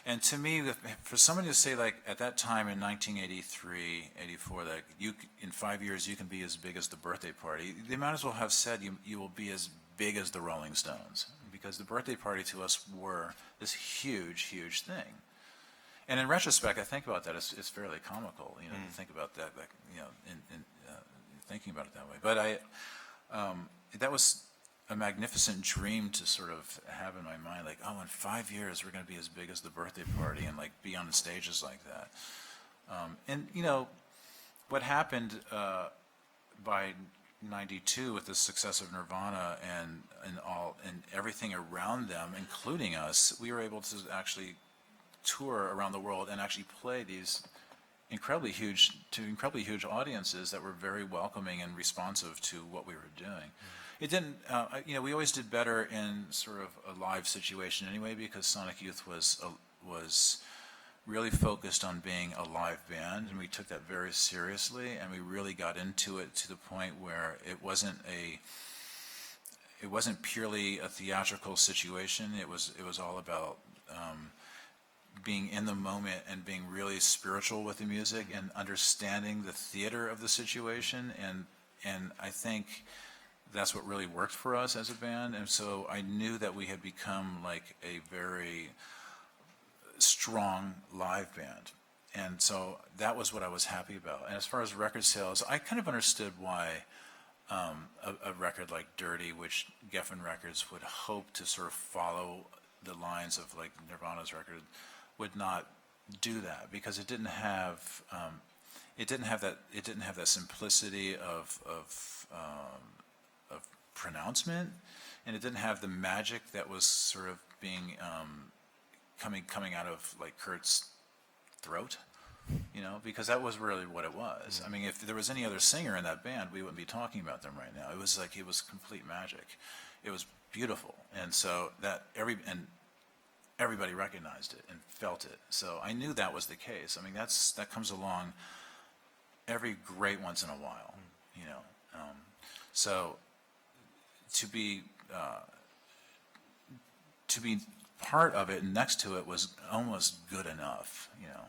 And to me, for somebody to say, like, at that time in 1983, 84, that in 5 years you can be as big as the Birthday Party, they might as well have said you will be as big as the Rolling Stones, because the Birthday Party to us were this huge, huge thing. And in retrospect, I think about that, it's fairly comical, to think about that, in thinking about it that way. But that was a magnificent dream to sort of have in my mind, like, oh, in 5 years we're going to be as big as the Birthday Party and like be on stages like that. And what happened by '92 with the success of Nirvana and everything around them, including us, we were able to actually tour around the world and actually play these incredibly huge audiences that were very welcoming and responsive to what we were doing. It didn't, we always did better in sort of a live situation anyway, because Sonic Youth was really focused on being a live band, and we took that very seriously, and we really got into it to the point where it wasn't purely a theatrical situation. It was all about being in the moment and being really spiritual with the music and understanding the theater of the situation, and I think that's what really worked for us as a band. And so I knew that we had become like a very strong live band, and so that was what I was happy about. And as far as record sales, I kind of understood why a record like Dirty, which Geffen Records would hope to sort of follow the lines of like Nirvana's record, would not do that because it didn't have that simplicity of pronouncement, and it didn't have the magic that was sort of being coming out of like Kurt's throat, you know, because that was really what it was. I mean, if there was any other singer in that band, we wouldn't be talking about them right now. It was like, it was complete magic. It was beautiful, and so that everybody recognized it and felt it. So I knew that was the case. I mean, that comes along every great once in a while, you know. So to be part of it and next to it was almost good enough, you know.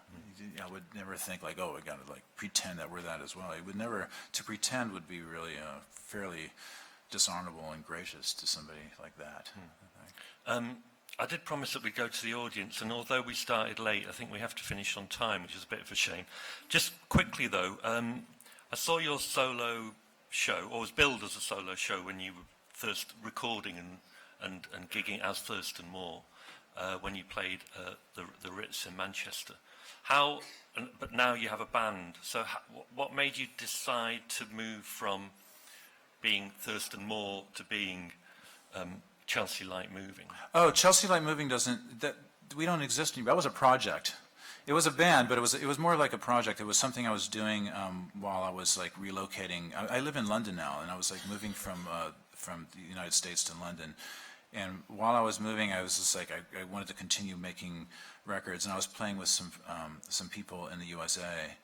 I would never think like, oh, I got to like pretend that we're that as well. I would never. To pretend would be really fairly dishonorable and gracious to somebody like that. I did promise that we'd go to the audience, and although we started late, I think we have to finish on time, which is a bit of a shame. Just quickly, though, I saw your solo show, or was billed as a solo show when you were first recording and gigging as Thurston Moore, when you played the Ritz in Manchester. But now you have a band, so what made you decide to move from being Thurston Moore to being Chelsea Light Moving? Oh, Chelsea Light Moving we don't exist anymore. That was a project. It was a band, but it was more like a project. It was something I was doing while I was like relocating. I live in London now, and I was like moving from the United States to London. And while I was moving, I was just like, I wanted to continue making records, and I was playing with some people in the USA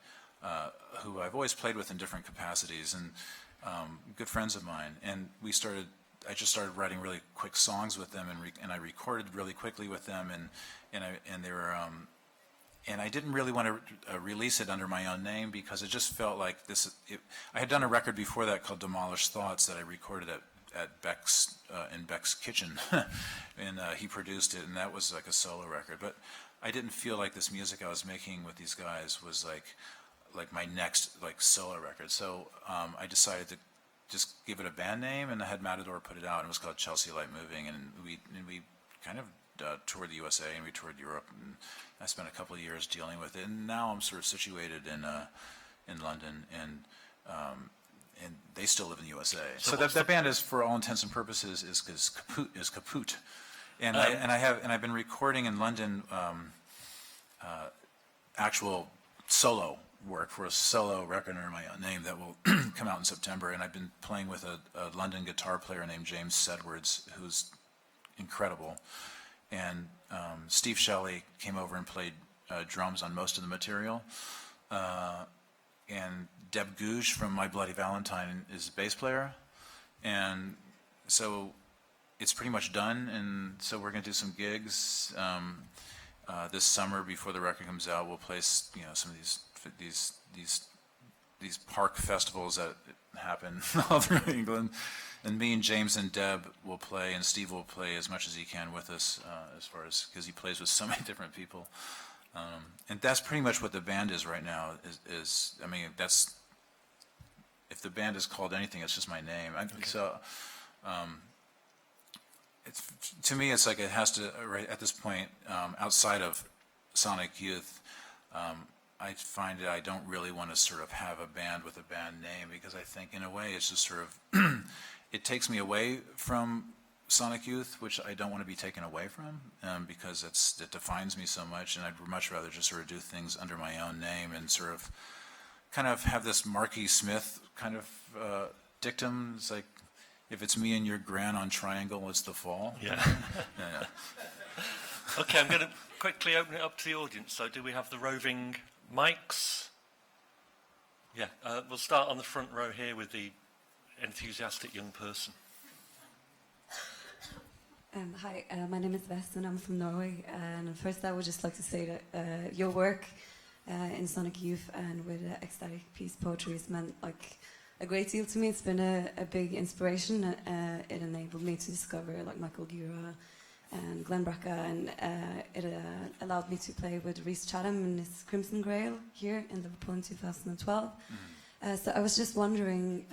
who I've always played with in different capacities, and good friends of mine. And I just started writing really quick songs with them, and I recorded really quickly with them, and they were, and I didn't really want to release it under my own name because it just felt like I had done a record before that called Demolished Thoughts that I recorded at Beck's in Beck's kitchen, and he produced it, and that was like a solo record. But I didn't feel like this music I was making with these guys was like my next like solo record. So I decided to just give it a band name, and I had Matador put it out, and it was called Chelsea Light Moving, and we kind of toured the USA, and we toured Europe, and I spent a couple of years dealing with it, and now I'm sort of situated in London, and they still live in the USA. So that band is, for all intents and purposes, is kaput. And I've been recording in London actual solo work for a solo record under my own name that will come out in September. And I've been playing with a London guitar player named James Sedwards, who's incredible. And Steve Shelley came over and played drums on most of the material. And Deb Gouge from My Bloody Valentine is a bass player. And so it's pretty much done, and so we're going to do some gigs this summer before the record comes out. We'll play, you know, some of these park festivals that happen all through England, and me and James and Deb will play, and Steve will play as much as he can with us, as far as, because he plays with so many different people, and that's pretty much what the band is right now. I mean, that's, if the band is called anything, it's just my name. Okay. So. To me, it's like it has to, right at this point, outside of Sonic Youth, I find that I don't really want to sort of have a band with a band name, because I think in a way it's just sort of, it takes me away from Sonic Youth, which I don't want to be taken away from, because it defines me so much, and I'd much rather just sort of do things under my own name and sort of kind of have this Marky Smith kind of dictum. It's like, if it's me and your gran on Triangle, it's the fall. Yeah. Yeah. Okay, I'm going to quickly open it up to the audience. So do we have the roving mics? Yeah, we'll start on the front row here with the enthusiastic young person. Hi, my name is Weston. I'm from Norway. And first I would just like to say that your work in Sonic Youth and with Ecstatic Peace Poetry has meant like a great deal to me. It's been a big inspiration. It enabled me to discover like Michael Gura and Glenn Bracca, and it allowed me to play with Rhys Chatham and his Crimson Grail here in Liverpool in 2012. So I was just wondering,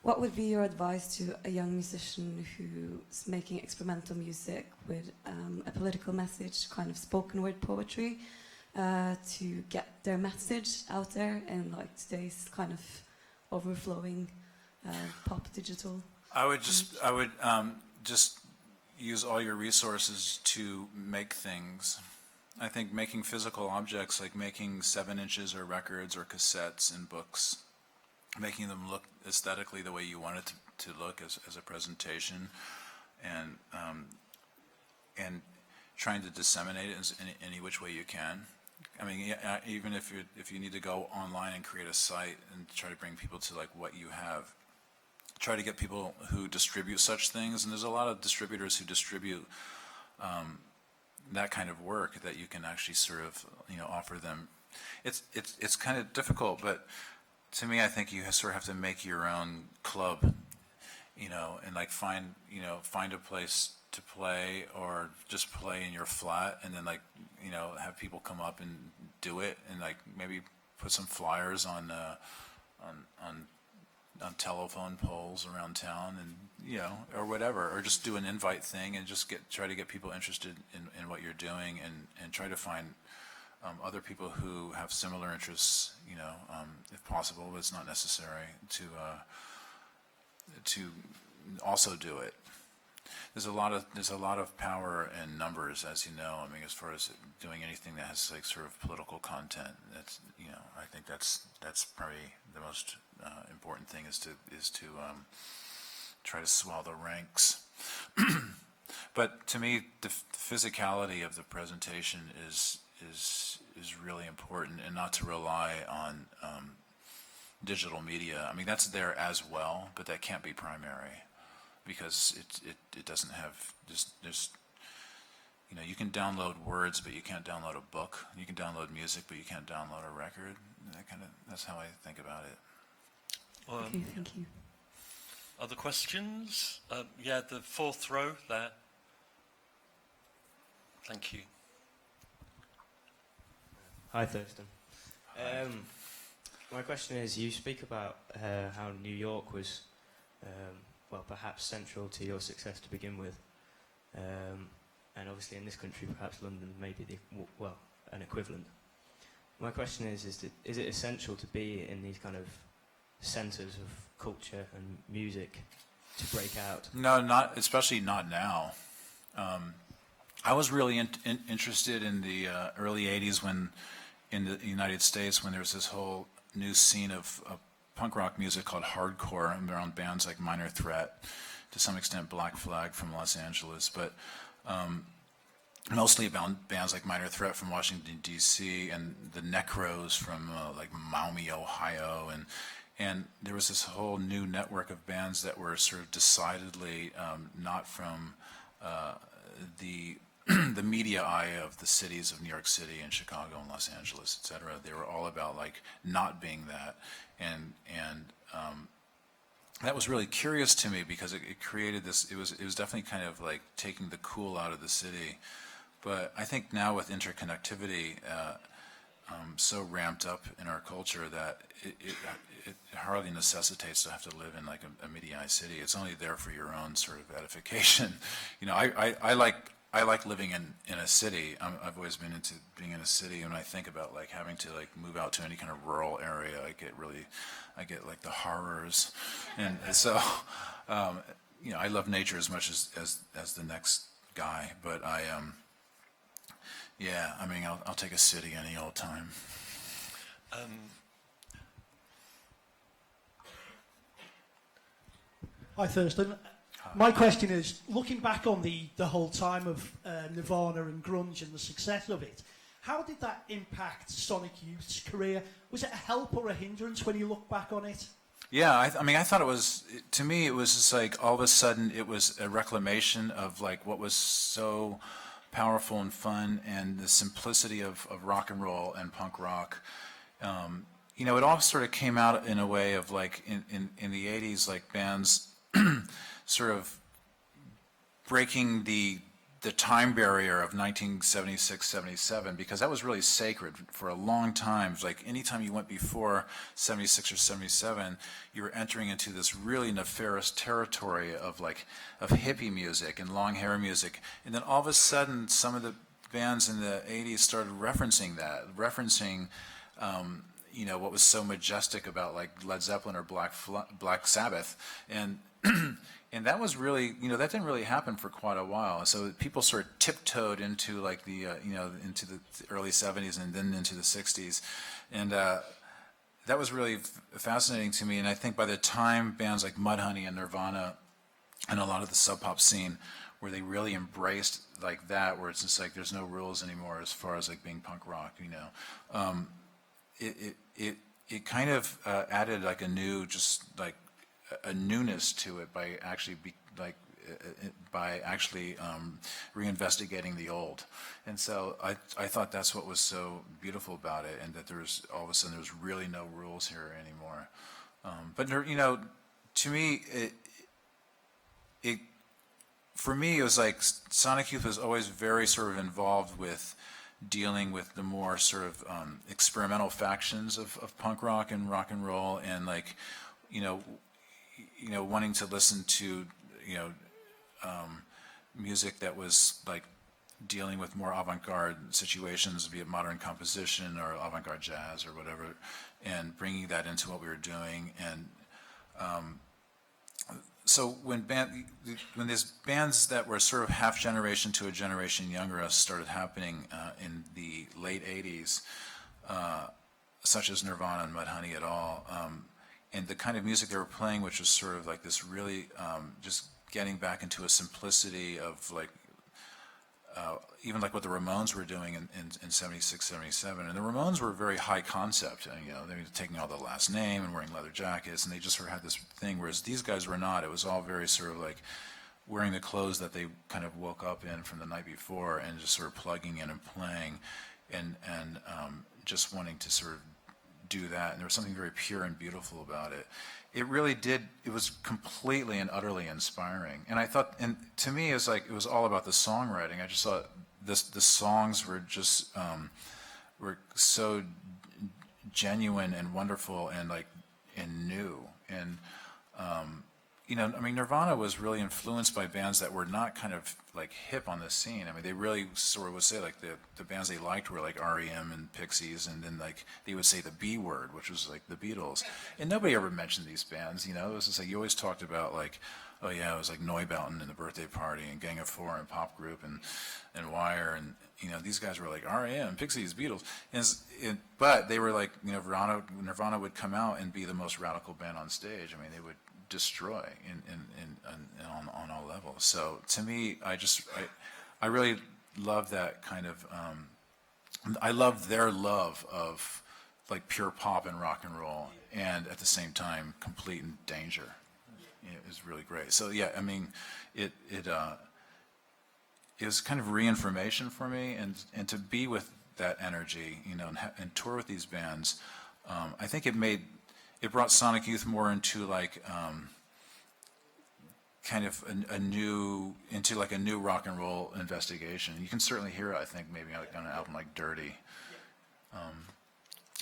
what would be your advice to a young musician who's making experimental music with a political message, kind of spoken word poetry, to get their message out there in like today's kind of overflowing pop digital? I would just use all your resources to make things. I think making physical objects, like making 7 inches or records or cassettes and books, making them look aesthetically the way you want it to look as a presentation, and trying to disseminate it in any which way you can. I mean, even if you need to go online and create a site and try to bring people to like what you have, try to get people who distribute such things, and there's a lot of distributors who distribute that kind of work that you can actually sort of offer them. It's kind of difficult, but to me, I think you sort of have to make your own club, and like find a place to play, or just play in your flat, and then like have people come up and do it, and like maybe put some flyers on telephone poles around town, and or whatever, or just do an invite thing and just try to get people interested in what you're doing, and try to find other people who have similar interests, if possible, but it's not necessary to also do it. There's a lot of power in numbers, as you know. I mean, as far as doing anything that has like sort of political content, that's I think that's probably the most important thing is to try to swell the ranks. But to me, the physicality of the presentation is really important, and not to rely on digital media. I mean, that's there as well, but that can't be primary, because it doesn't have there's you can download words, but you can't download a book. You can download music, but you can't download a record. That's how I think about it. Okay, thank you. Other questions? Yeah, the 4th row there. Thank you. Hi, Thurston. My question is, you speak about how New York was, well, perhaps central to your success to begin with, and obviously in this country, perhaps London may be an equivalent. My question is it essential to be in these kind of centres of culture and music to break out? No, especially not now. I was really interested in the early 80s when, in the United States, when there was this whole new scene of punk rock music called hardcore, around bands like Minor Threat, to some extent Black Flag from Los Angeles, but mostly about bands like Minor Threat from Washington, D.C., and the Necros from like Maumee, Ohio, and there was this whole new network of bands that were sort of decidedly not from the media eye of the cities of New York City and Chicago and Los Angeles, etc. They were all about like not being that, and that was really curious to me, because it created this. It was definitely kind of like taking the cool out of the city. But I think now with interconnectivity so ramped up in our culture that it hardly necessitates to have to live in like a media-eye city. It's only there for your own sort of edification. I like living in a city. I've always been into being in a city, and when I think about like having to like move out to any kind of rural area, I get like the horrors, and so I love nature as much as the next guy, but yeah, I mean, I'll take a city any old time. Hi, Thurston. My question is, looking back on the whole time of Nirvana and grunge and the success of it, how did that impact Sonic Youth's career? Was it a help or a hindrance when you look back on it? Yeah, I mean, I thought it was, to me, it was just like all of a sudden it was a reclamation of like what was so powerful and fun, and the simplicity of rock and roll and punk rock. It all sort of came out in a way of like in the 80s, like bands sort of breaking the the time barrier of 1976, 77, because that was really sacred for a long time. It was like anytime you went before 76 or 77, you were entering into this really nefarious territory of hippie music and long hair music. And then all of a sudden, some of the bands in the 80s started referencing that, what was so majestic about like Led Zeppelin or Black Sabbath. And and that was really, that didn't really happen for quite a while. So people sort of tiptoed into like into the early 70s and then into the 60s. And that was really fascinating to me. And I think by the time bands like Mudhoney and Nirvana and a lot of the sub pop scene, where they really embraced like that, where it's just like there's no rules anymore as far as like being punk rock, it kind of added like a new, just like a newness to it by actually reinvestigating the old. And so I thought that's what was so beautiful about it, and that there's all of a sudden there's really no rules here anymore. But to me, for me, it was like Sonic Youth was always very sort of involved with dealing with the more sort of experimental factions of punk rock and rock and roll, and like, wanting to listen to, music that was like dealing with more avant-garde situations, be it modern composition or avant-garde jazz or whatever, and bringing that into what we were doing. And so when these bands that were sort of half generation to a generation younger us started happening in the late 80s, such as Nirvana and Mudhoney et al., and the kind of music they were playing, which was sort of like this really just getting back into a simplicity of like, even like what the Ramones were doing in 76, 77. And the Ramones were very high concept. And, they were taking all the last name and wearing leather jackets, and they just sort of had this thing, whereas these guys were not. It was all very sort of like wearing the clothes that they kind of woke up in from the night before, and just sort of plugging in and playing, and just wanting to sort of do that. And there was something very pure and beautiful about it. It really did, it was completely and utterly inspiring. And I thought, and to me, it was all about the songwriting. I just thought the songs were just, were so genuine and wonderful and new. And, Nirvana was really influenced by bands that were not kind of like hip on the scene. I mean, they really sort of would say like the bands they liked were like REM and Pixies, and then like they would say the B word, which was like the Beatles. And nobody ever mentioned these bands, It was just like you always talked about like, oh yeah, it was like Neubauten and the Birthday Party and Gang of Four and Pop Group and Wire, and these guys were like REM, Pixies, Beatles, but they were like, Nirvana would come out and be the most radical band on stage. I mean, they would destroy on all levels. So to me, I really love that kind of. I love their love of like pure pop and rock and roll, and at the same time, complete in danger. It was really great. So yeah, I mean, it was kind of reinformation for me, and to be with that energy, and tour with these bands. I think it brought Sonic Youth more into like kind of a new rock and roll investigation. You can certainly hear it, I think, maybe on an album like Dirty.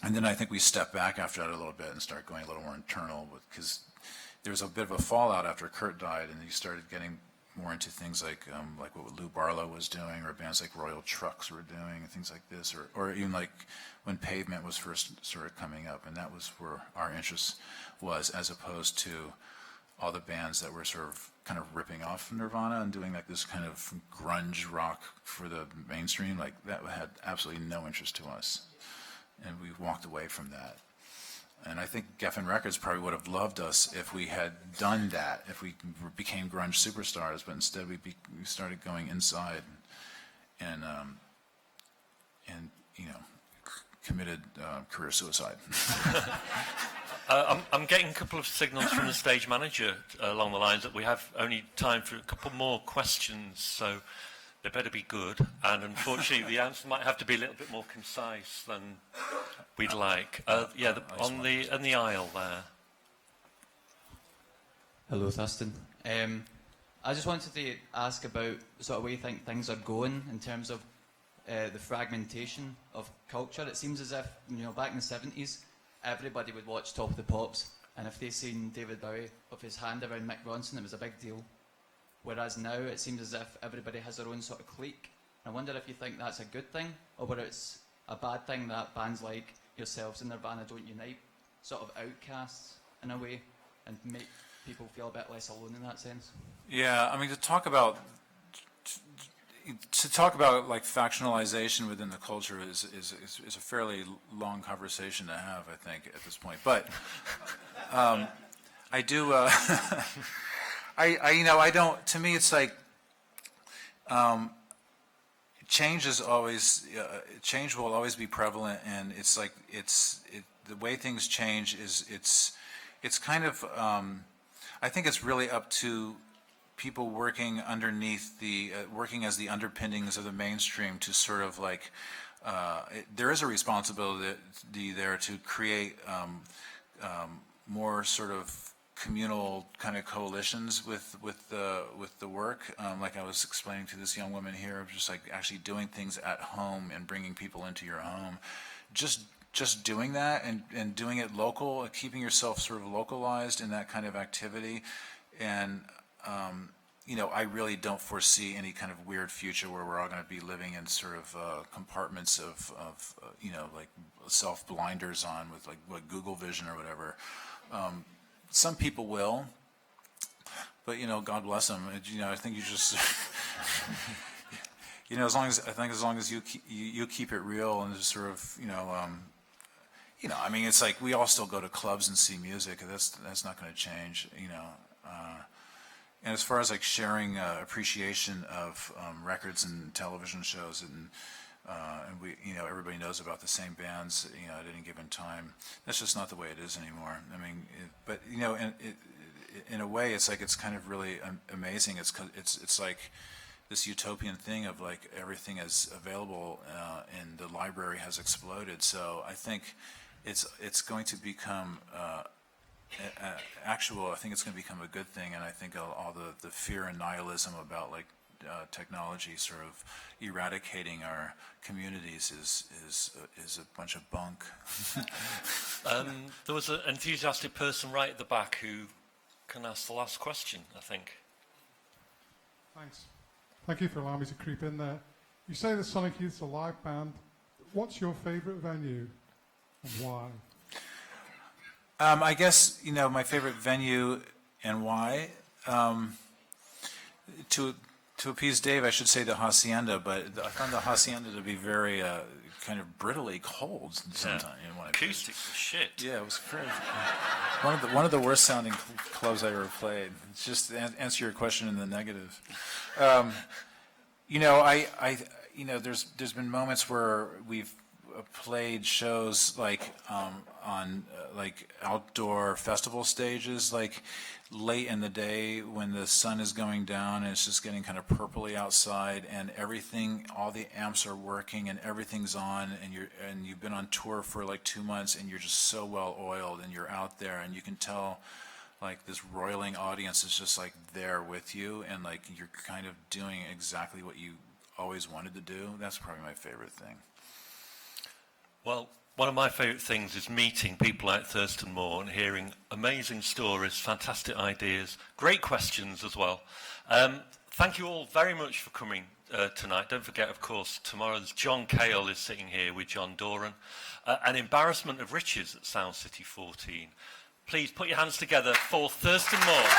And then I think we stepped back after that a little bit and started going a little more internal, because there was a bit of a fallout after Kurt died, and you started getting more into things like what Lou Barlow was doing, or bands like Royal Trucks were doing, and things like this, or even like when Pavement was first sort of coming up, and that was where our interest was, as opposed to all the bands that were sort of kind of ripping off Nirvana and doing like this kind of grunge rock for the mainstream. Like that had absolutely no interest to us, and we walked away from that. And I think Geffen Records probably would have loved us if we had done that, if we became grunge superstars, but instead we started going inside and committed career suicide. I'm getting a couple of signals from the stage manager along the lines that we have only time for a couple more questions, so they better be good. And unfortunately, the answer might have to be a little bit more concise than we'd like. On the aisle there. Hello, Thurston. I just wanted to ask about sort of where you think things are going in terms of the fragmentation of culture. It seems as if, you know, back in the 70s, everybody would watch Top of the Pops, and if they seen David Bowie with his hand around Mick Ronson, it was a big deal. Whereas now, it seems as if everybody has their own sort of clique. I wonder if you think that's a good thing, or whether it's a bad thing that bands like yourselves and Nirvana don't unite, sort of outcasts in a way, and make people feel a bit less alone in that sense. Yeah, I mean, to talk about like factionalization within the culture is a fairly long conversation to have, I think, at this point. But I do, I don't. To me, it's like change is always change will always be prevalent, and it's like the way things change is it's kind of I think it's really up to people working underneath the working as the underpinnings of the mainstream to sort of like there is a responsibility there to create more sort of communal kind of coalitions with the work, like I was explaining to this young woman here, of just like actually doing things at home and bringing people into your home, just doing that and doing it local, keeping yourself sort of localized in that kind of activity. And I really don't foresee any kind of weird future where we're all going to be living in sort of compartments of like self blinders on with like Google Vision or whatever. Some people will, but God bless them. I think you just as long as you keep it real and just sort of I mean, it's like we all still go to clubs and see music. That's not going to change. And as far as like sharing appreciation of records and television shows, and we, everybody knows about the same bands, at any given time. That's just not the way it is anymore. I mean, but in a way, it's like it's kind of really amazing. It's like this utopian thing of like everything is available, and the library has exploded. So I think it's going to become. I think it's going to become a good thing, and I think all the fear and nihilism about like technology sort of eradicating our communities is a bunch of bunk. There was an enthusiastic person right at the back who can ask the last question, I think. Thanks. Thank you for allowing me to creep in there. You say the Sonic Youth's a live band. What's your favourite venue and why? I guess, my favorite venue and why. To appease Dave, I should say the Hacienda, but I found the Hacienda to be very kind of brittly cold sometimes. Yeah. Acoustics are shit. Yeah, it was very, one of the worst sounding clubs I ever played. It's just to answer your question in the negative. There's been moments where we've played shows like on like outdoor festival stages, like late in the day when the sun is going down and it's just getting kind of purpley outside, and all the amps are working and everything's on, and you've been on tour for like 2 months and you're just so well oiled, and you're out there and you can tell like this roiling audience is just like there with you, and like you're kind of doing exactly what you always wanted to do. That's probably my favorite thing. Well, one of my favourite things is meeting people like Thurston Moore and hearing amazing stories, fantastic ideas, great questions as well. Thank you all very much for coming tonight. Don't forget, of course, tomorrow's John Cale is sitting here with John Doran. An embarrassment of riches at Sound City 14. Please put your hands together for Thurston Moore.